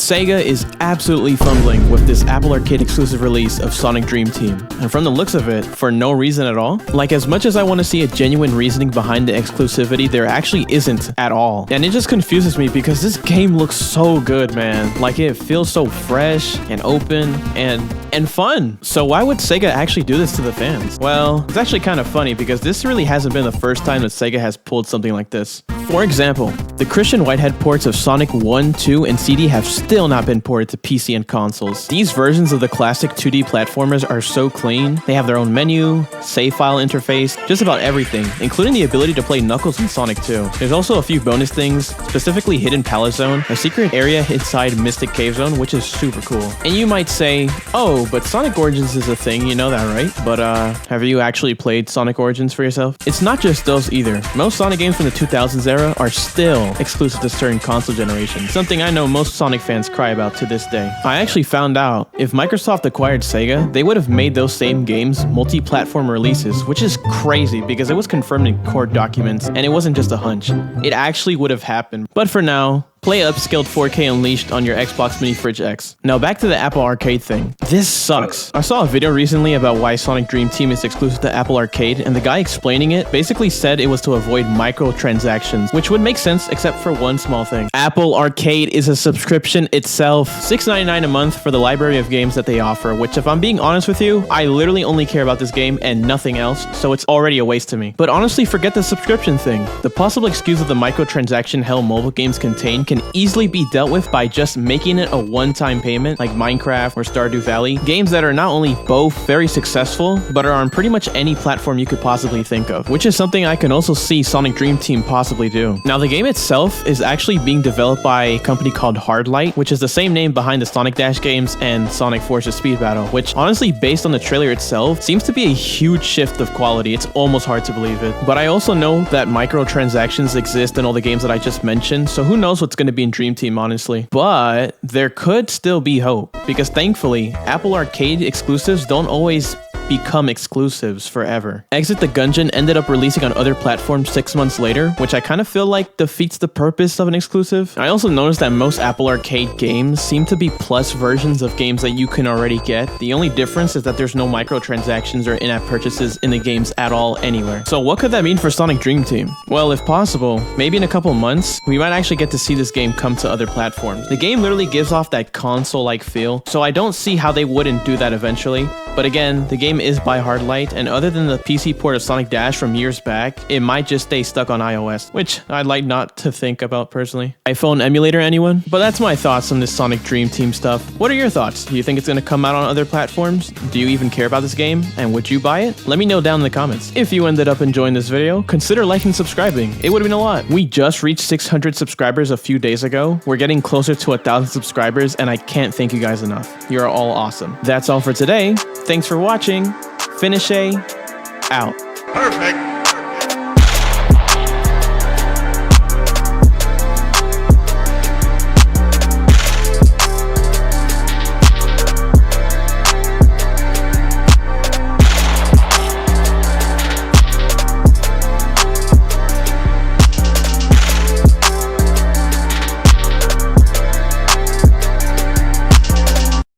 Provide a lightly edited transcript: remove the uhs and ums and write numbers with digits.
SEGA is absolutely fumbling with this Apple Arcade exclusive release of Sonic Dream Team, and from the looks of it, for no reason at all. Like, as much as I want to see a genuine reasoning behind the exclusivity, there actually isn't at all. And it just confuses me because this game looks so good, man. Like, it feels so fresh and open and fun. So why would SEGA actually do this to the fans? Well, it's actually kind of funny because this really hasn't been the first time that SEGA has pulled something like this. For example, the Christian Whitehead ports of Sonic 1, 2, and CD have still not been ported to PC and consoles. These versions of the classic 2D platformers are so clean. They have their own menu, save file interface, just about everything, including the ability to play Knuckles in Sonic 2. There's also a few bonus things, specifically Hidden Palace Zone, a secret area inside Mystic Cave Zone, which is super cool. And you might say, oh, but Sonic Origins is a thing, you know that, right? But have you actually played Sonic Origins for yourself? It's not just those either. Most Sonic games from the 2000s era are still exclusive to certain console generations, something I know most Sonic fans cry about to this day. I actually found out if Microsoft acquired SEGA, they would have made those same games multi-platform releases, which is crazy because it was confirmed in court documents and it wasn't just a hunch. It actually would have happened. But for now, play upscaled 4K Unleashed on your Xbox Mini Fridge X. Now back to the Apple Arcade thing. This sucks. I saw a video recently about why Sonic Dream Team is exclusive to Apple Arcade, and the guy explaining it basically said it was to avoid microtransactions, which would make sense except for one small thing. Apple Arcade is a subscription itself. $6.99 a month for the library of games that they offer, which, if I'm being honest with you, I literally only care about this game and nothing else, so it's already a waste to me. But honestly, forget the subscription thing. The possible excuse of the microtransaction hell mobile games contain can easily be dealt with by just making it a one-time payment like Minecraft or Stardew Valley, games that are not only both very successful, but are on pretty much any platform you could possibly think of, which is something I can also see Sonic Dream Team possibly do. Now, the game itself is actually being developed by a company called Hardlight, which is the same name behind the Sonic Dash games and Sonic Forces Speed Battle, which honestly, based on the trailer itself, seems to be a huge shift of quality. It's almost hard to believe it. But I also know that microtransactions exist in all the games that I just mentioned, so who knows what's going to be in Dream Team, honestly. But there could still be hope, because thankfully, Apple Arcade exclusives don't always become exclusives forever. Exit the Gungeon ended up releasing on other platforms 6 months later, which I kind of feel like defeats the purpose of an exclusive. I also noticed that most Apple Arcade games seem to be plus versions of games that you can already get. The only difference is that there's no microtransactions or in-app purchases in the games at all anywhere. So what could that mean for Sonic Dream Team? Well, if possible, maybe in a couple months, we might actually get to see this game come to other platforms. The game literally gives off that console-like feel, so I don't see how they wouldn't do that eventually. But again, the game is by Hardlight, and other than the PC port of Sonic Dash from years back, it might just stay stuck on iOS, which I'd like not to think about personally. iPhone emulator, anyone? But that's my thoughts on this Sonic Dream Team stuff. What are your thoughts? Do you think it's going to come out on other platforms? Do you even care about this game? And would you buy it? Let me know down in the comments. If you ended up enjoying this video, consider liking and subscribing. It would have been a lot. We just reached 600 subscribers a few days ago. We're getting closer to 1,000 subscribers, and I can't thank you guys enough. You're all awesome. That's all for today. Thanks for watching. Finish out. Perfect.